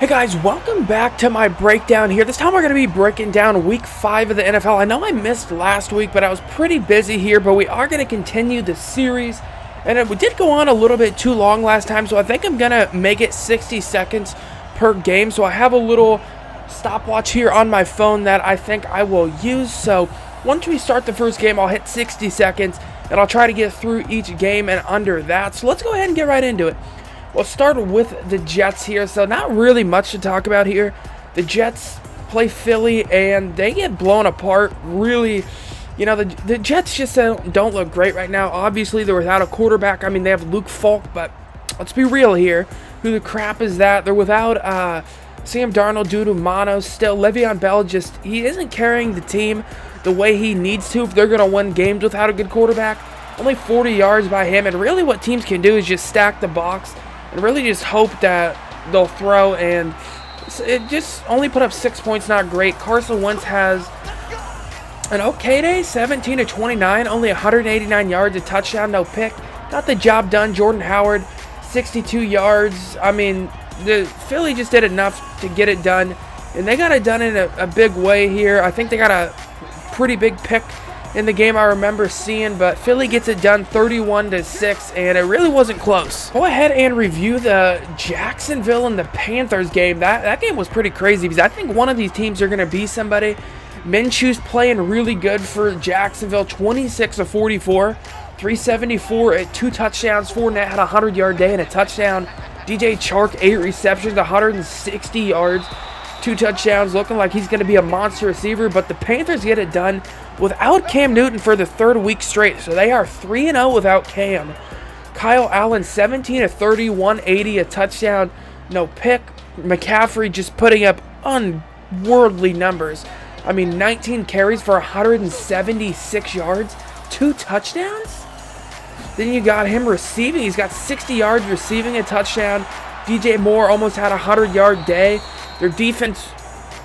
Hey guys, welcome back to my breakdown here. This time we're going to be breaking down week 5 of the NFL. I know I missed last week, but I was pretty busy here, but we are going to continue the series. And we did go on a little bit too long last time, so I think I'm going to make it 60 seconds per game. So I have a little stopwatch here on my phone that I think I will use. So once we start the first game, I'll hit 60 seconds, and I'll try to get through each game and under that. So let's go ahead and get right into it. We'll start with the Jets here, so not really much to talk about here. The Jets play Philly, and they get blown apart. Really, you know, the Jets just don't look great right now. Obviously, they're without a quarterback. I mean, they have Luke Falk, but let's be real here. Who the crap is that? They're without Sam Darnold due to mono still. Le'Veon Bell he isn't carrying the team the way he needs to if they're going to win games without a good quarterback. Only 40 yards by him, and really what teams can do is just stack the box and really just hope that they'll throw, and it just only put up 6 points, not great. Carson Wentz has an okay day, 17 of 29, only 189 yards, a touchdown, no pick. Got the job done. Jordan Howard, 62 yards. I mean, the Philly just did enough to get it done, and they got it done in a big way here. I think they got a pretty big pick in the game I remember seeing, but Philly gets it done 31-6, and it really wasn't close. Go ahead and review the Jacksonville and the Panthers game. That game was pretty crazy because I think one of these teams are going to be somebody. Minshew's playing really good for Jacksonville, 26 of 44, 374 at 2 touchdowns. Fournette had a 100-yard day and a touchdown. DJ Chark, 8 receptions, 160 yards, 2 touchdowns, looking like he's going to be a monster receiver, but the Panthers get it done without Cam Newton for the 3rd week straight, so they are 3-0 without Cam. Kyle Allen, 17 of 30, 180, a touchdown, no pick. McCaffrey just putting up unworldly numbers. I mean, 19 carries for 176 yards, 2 touchdowns? Then you got him receiving. He's got 60 yards receiving, a touchdown. DJ Moore almost had a 100-yard day. Their defense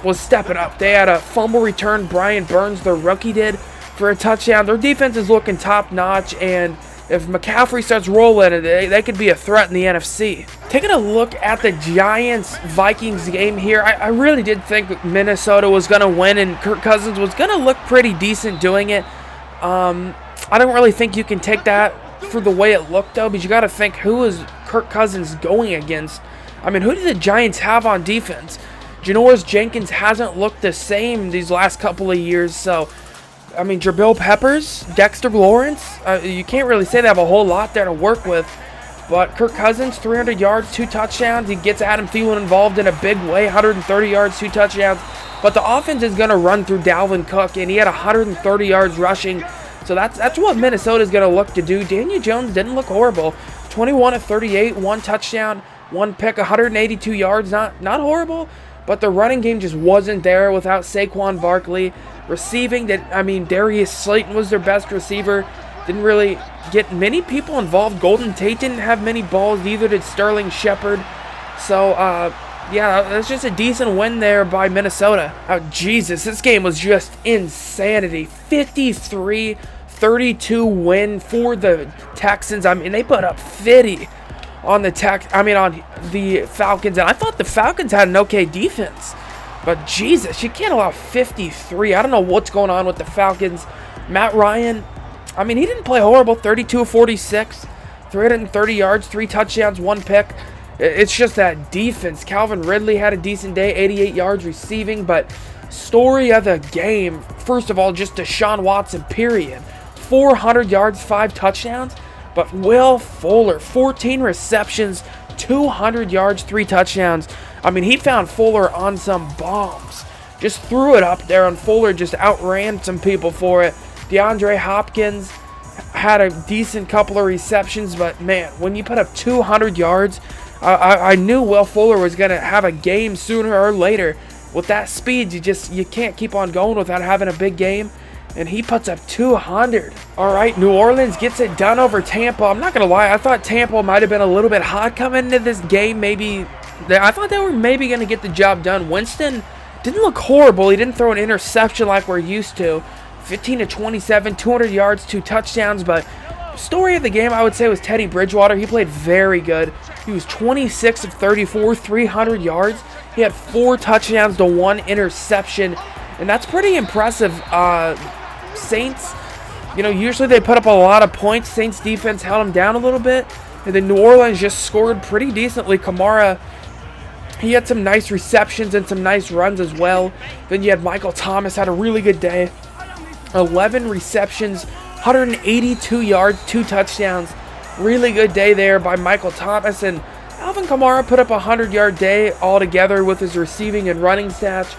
was stepping up. They had a fumble return. Brian Burns, their rookie, did for a touchdown. Their defense is looking top-notch, and if McCaffrey starts rolling, they could be a threat in the NFC. Taking a look at the Giants-Vikings game here, I really did think Minnesota was going to win, and Kirk Cousins was going to look pretty decent doing it. I don't really think you can take that for the way it looked, though, because you got to think, who is Kirk Cousins going against? I mean, who do the Giants have on defense? Janoris Jenkins hasn't looked the same these last couple of years, so, I mean, Jabril Peppers, Dexter Lawrence, you can't really say they have a whole lot there to work with, but Kirk Cousins, 300 yards, 2 touchdowns, he gets Adam Thielen involved in a big way, 130 yards, 2 touchdowns, but the offense is going to run through Dalvin Cook, and he had 130 yards rushing, so that's what Minnesota's going to look to do. Daniel Jones didn't look horrible, 21 of 38, 1 touchdown, 1 pick, 182 yards, not horrible. But the running game just wasn't there without Saquon Barkley. Receiving, Darius Slayton was their best receiver. Didn't really get many people involved. Golden Tate didn't have many balls, neither did Sterling Shepard. So, yeah, that's just a decent win there by Minnesota. Oh, Jesus, this game was just insanity. 53-32 win for the Texans. I mean, they put up 50 on the Falcons, and I thought the Falcons had an okay defense, but Jesus, you can't allow 53. I don't know what's going on with the Falcons. Matt Ryan, I mean, he didn't play horrible. 32 of 46, 330 yards, 3 touchdowns, 1 pick. It's just that defense. Calvin Ridley had a decent day, 88 yards receiving, but story of the game, first of all, just Deshaun Watson, period. 400 yards, 5 touchdowns. But Will Fuller, 14 receptions, 200 yards, 3 touchdowns. I mean, he found Fuller on some bombs. Just threw it up there, and Fuller just outran some people for it. DeAndre Hopkins had a decent couple of receptions, but man, when you put up 200 yards, I knew Will Fuller was going to have a game sooner or later. With that speed, you can't keep on going without having a big game. And he puts up 200. All right, New Orleans gets it done over Tampa. I'm not going to lie. I thought Tampa might have been a little bit hot coming into this game. I thought they were maybe going to get the job done. Winston didn't look horrible. He didn't throw an interception like we're used to. 15 of 27, 200 yards, 2 touchdowns. But story of the game, I would say, was Teddy Bridgewater. He played very good. He was 26 of 34, 300 yards. He had 4 touchdowns to 1 interception, and that's pretty impressive. Saints, usually they put up a lot of points. Saints defense held them down a little bit, and then New Orleans just scored pretty decently. Kamara, he had some nice receptions and some nice runs as well. Then you had Michael Thomas, had a really good day. 11 receptions, 182 yards, 2 touchdowns. Really good day there by Michael Thomas. And Alvin Kamara put up a 100-yard day altogether with his receiving and running stats,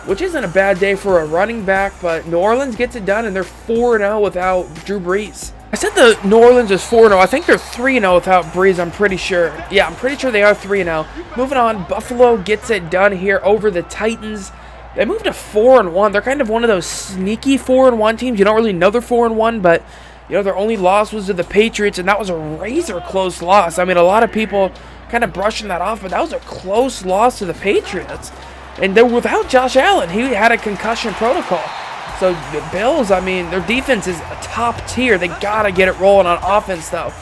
which isn't a bad day for a running back, but New Orleans gets it done, and they're 4-0 without Drew Brees. I said the New Orleans is 4-0. I think they're 3-0 without Brees, I'm pretty sure. Yeah, I'm pretty sure they are 3-0. Moving on, Buffalo gets it done here over the Titans. They moved to 4-1. They're kind of one of those sneaky 4-1 teams. You don't really know they're 4-1, but their only loss was to the Patriots, and that was a razor close loss. I mean, a lot of people kind of brushing that off, but that was a close loss to the Patriots. And they're without Josh Allen. He had a concussion protocol. So the Bills, I mean, their defense is a top tier. They got to get it rolling on offense, though.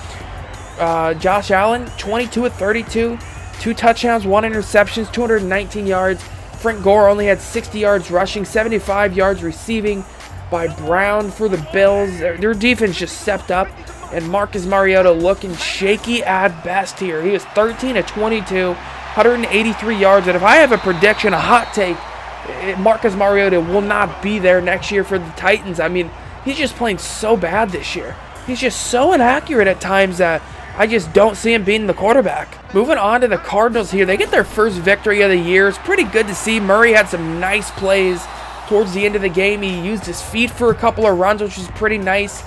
Josh Allen, 22 of 32, 2 touchdowns, 1 interception, 219 yards. Frank Gore only had 60 yards rushing, 75 yards receiving by Brown for the Bills. Their defense just stepped up, and Marcus Mariota looking shaky at best here. He was 13 of 22, 183 yards, and if I have a prediction, a hot take, Marcus Mariota will not be there next year for the Titans. I mean, he's just playing so bad this year. He's just so inaccurate at times that I just don't see him being the quarterback. Moving on to the Cardinals here. They get their first victory of the year. It's pretty good to see. Murray had some nice plays towards the end of the game. He used his feet for a couple of runs, which was pretty nice.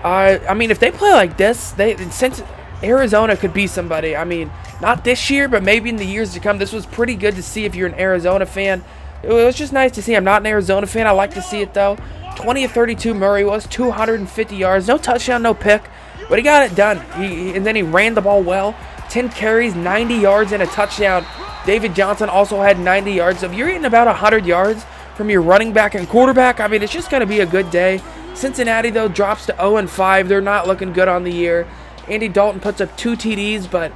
I mean, if they play like this, since Arizona could be somebody. I mean, not this year, but maybe in the years to come. This was pretty good to see if you're an Arizona fan. It was just nice to see. I'm not an Arizona fan. I like to see it, though. 20 of 32 Murray was, 250 yards. No touchdown, no pick, but he got it done. And then he ran the ball well. 10 carries, 90 yards, and a touchdown. David Johnson also had 90 yards. So if you're getting about 100 yards from your running back and quarterback, I mean, it's just going to be a good day. Cincinnati, though, drops to 0-5. They're not looking good on the year. Andy Dalton puts up 2 TDs, but,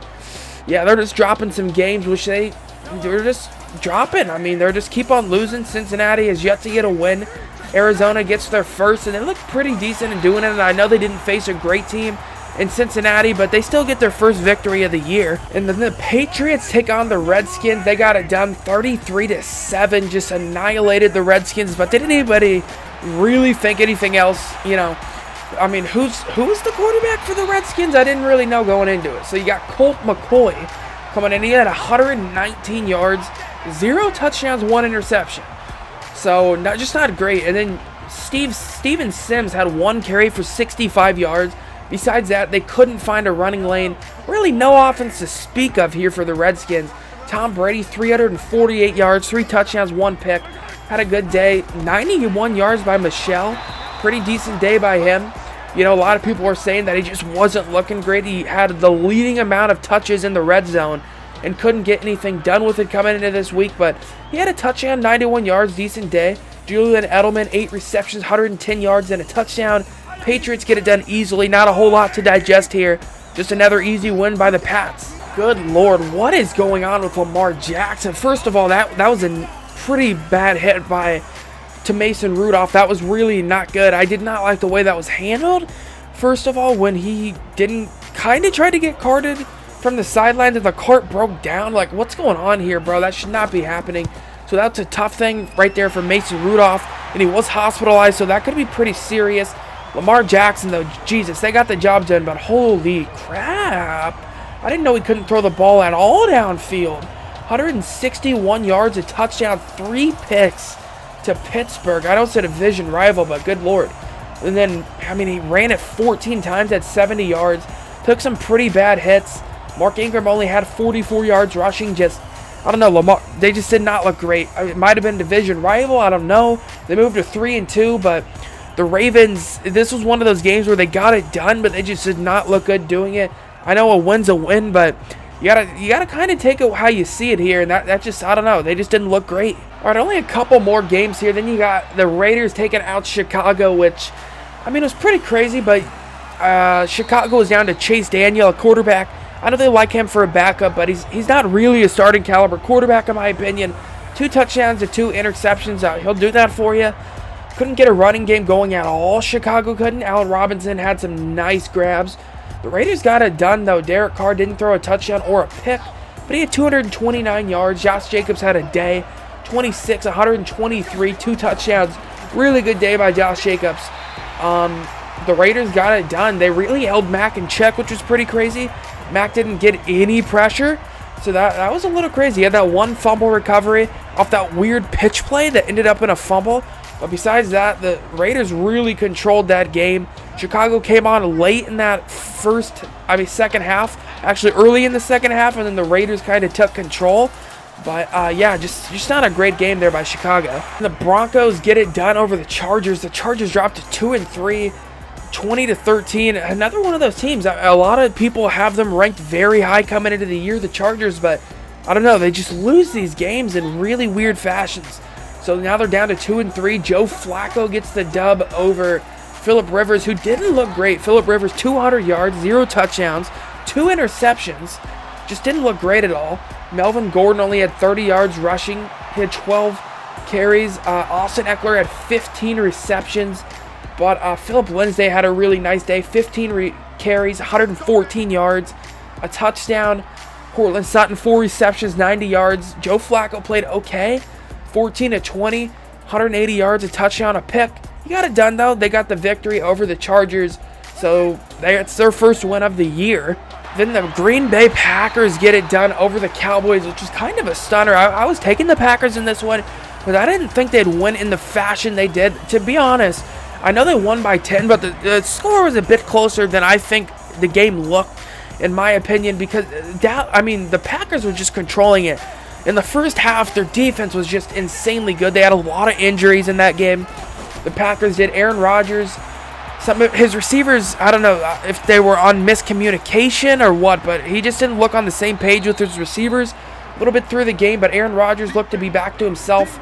yeah, they're just dropping some games, which they're just dropping. I mean, they're just keep on losing. Cincinnati has yet to get a win. Arizona gets their first, and they look pretty decent in doing it. And I know they didn't face a great team in Cincinnati, but they still get their first victory of the year. And then the Patriots take on the Redskins. They got it done 33-7, just annihilated the Redskins. But did anybody really think anything else? I mean, who's the quarterback for the Redskins? I didn't really know going into it. So you got Colt McCoy coming in. He had 119 yards, 0 touchdowns, 1 interception. So not great. And then Steven Sims had 1 carry for 65 yards. Besides that, they couldn't find a running lane. Really no offense to speak of here for the Redskins. Tom Brady, 348 yards, 3 touchdowns, 1 pick. Had a good day. 91 yards by Michelle. Pretty decent day by him. A lot of people were saying that he just wasn't looking great. He had the leading amount of touches in the red zone and couldn't get anything done with it coming into this week. But he had a touchdown, 91 yards, decent day. Julian Edelman, 8 receptions, 110 yards, and a touchdown. Patriots get it done easily. Not a whole lot to digest here. Just another easy win by the Pats. Good Lord, what is going on with Lamar Jackson? First of all, that was a pretty bad hit to Mason Rudolph. That was really not good. I did not like the way that was handled. First of all, when he didn't kind of try to get carted from the sidelines and the cart broke down. Like, what's going on here, bro? That should not be happening. So that's a tough thing right there for Mason Rudolph. And he was hospitalized, so that could be pretty serious. Lamar Jackson, though, Jesus, they got the job done, but holy crap. I didn't know he couldn't throw the ball at all downfield. 161 yards, a touchdown, 3 picks to Pittsburgh. I know it's a division rival, but good Lord. And then, I mean, he ran it 14 times at 70 yards. Took some pretty bad hits. Mark Ingram only had 44 yards rushing. I don't know, Lamar, they just did not look great. It might have been division rival, I don't know. They moved to 3-2, but the Ravens, this was one of those games where they got it done, but they just did not look good doing it. I know a win's a win, but you gotta kind of take it how you see it here, and that just, I don't know, they just didn't look great. All right, only a couple more games here. Then you got the Raiders taking out Chicago, which, I mean, it was pretty crazy, but Chicago is down to Chase Daniel, a quarterback. I know they like him for a backup, but he's not really a starting caliber quarterback in my opinion. 2 touchdowns to 2 interceptions. He'll do that for you. Couldn't get a running game going at all. Chicago couldn't. Allen Robinson had some nice grabs. The Raiders got it done, though. Derek Carr didn't throw a touchdown or a pick, but he had 229 yards. Josh Jacobs had a day. 26, 123, 2 touchdowns. Really good day by Josh Jacobs. The Raiders got it done. They really held Mac in check, which was pretty crazy. Mac didn't get any pressure, so that was a little crazy. He had that 1 fumble recovery off that weird pitch play that ended up in a fumble. But besides that, the Raiders really controlled that game. Chicago came on late in that second half. Actually, early in the second half, and then the Raiders kind of took control. But, yeah, just not a great game there by Chicago. And the Broncos get it done over the Chargers. The Chargers dropped to 2-3, 20-13. Another one of those teams. A lot of people have them ranked very high coming into the year, the Chargers. But, I don't know, they just lose these games in really weird fashions. So now they're down to 2-3. Joe Flacco gets the dub over Phillip Rivers, who didn't look great. Phillip Rivers, 200 yards, 0 touchdowns, 2 interceptions. Just didn't look great at all. Melvin Gordon only had 30 yards rushing. He had 12 carries. Austin Eckler had 15 receptions. But Philip Lindsay had a really nice day. 15 carries, 114 yards, a touchdown. Cortland Sutton, 4 receptions, 90 yards. Joe Flacco played okay. 14-20, 180 yards, a touchdown, a pick. He got it done, though. They got the victory over the Chargers. So it's their first win of the year. Then the Green Bay Packers get it done over the Cowboys, which was kind of a stunner. I was taking the Packers in this one, but I didn't think they'd win in the fashion they did. To be honest, I know they won by 10, but the score was a bit closer than I think the game looked, in my opinion, because the Packers were just controlling it. In the first half, their defense was just insanely good. They had a lot of injuries in that game. The Packers did. Aaron Rodgers, some of his receivers, I don't know if they were on miscommunication or what, but he just didn't look on the same page with his receivers a little bit through the game. But Aaron Rodgers looked to be back to himself.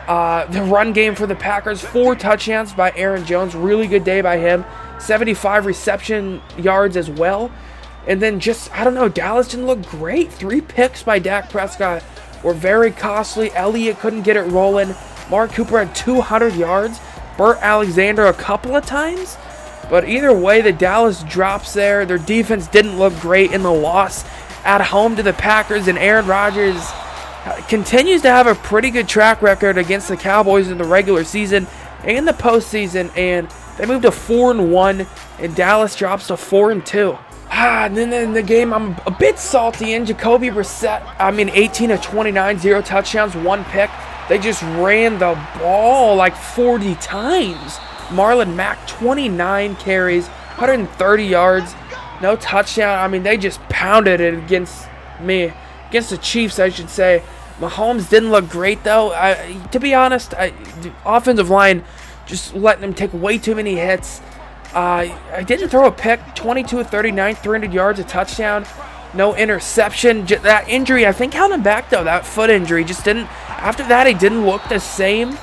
The run game for the Packers, 4 touchdowns by Aaron Jones. Really good day by him. 75 reception yards as well. And then Dallas didn't look great. 3 picks by Dak Prescott were very costly. Elliott couldn't get it rolling. Mark Cooper had 200 yards. Burt Alexander a couple of times. But either way, the Dallas drops there. Their defense didn't look great in the loss at home to the Packers. And Aaron Rodgers continues to have a pretty good track record against the Cowboys in the regular season and the postseason. And they moved to 4-1, and Dallas drops to 4-2. And then in the game, I'm a bit salty in. Jacoby Brissett, 18-29, 0 touchdowns, 1 pick. They just ran the ball like 40 times. Marlon Mack, 29 carries, 130 yards, no touchdown. They just pounded it against the Chiefs, I should say. Mahomes didn't look great, though. To be honest, the offensive line just letting him take way too many hits. I didn't throw a pick. 22-39, 300 yards, a touchdown, no interception. That injury, I think, held him back, though. That foot injury just didn't. After that, he didn't look the same.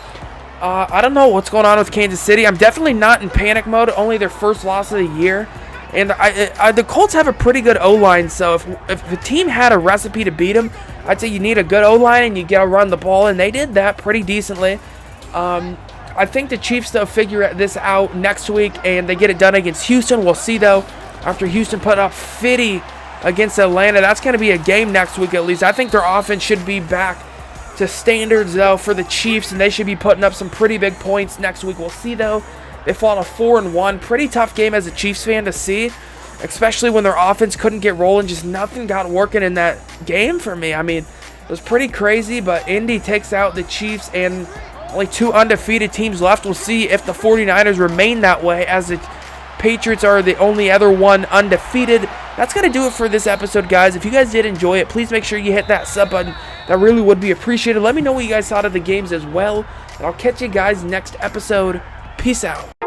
I don't know what's going on with Kansas City. I'm definitely not in panic mode. Only their first loss of the year. And the Colts have a pretty good O-line, so if the team had a recipe to beat them, I'd say you need a good O-line and you got to run the ball, and they did that pretty decently. I think the Chiefs, though, figure this out next week, and they get it done against Houston. We'll see, though, after Houston put up 50 against Atlanta. That's going to be a game next week, at least. I think their offense should be back to standards, though, for the Chiefs, and they should be putting up some pretty big points next week. We'll see, though. They fall to 4-1. Pretty tough game as a Chiefs fan to see, especially when their offense couldn't get rolling. Just nothing got working in that game for me. It was pretty crazy, but Indy takes out the Chiefs, and only 2 undefeated teams left. We'll see if the 49ers remain that way, as the Patriots are the only other one undefeated. That's going to do it for this episode, guys. If you guys did enjoy it, please make sure you hit that sub button. That really would be appreciated. Let me know what you guys thought of the games as well, and I'll catch you guys next episode. Peace out.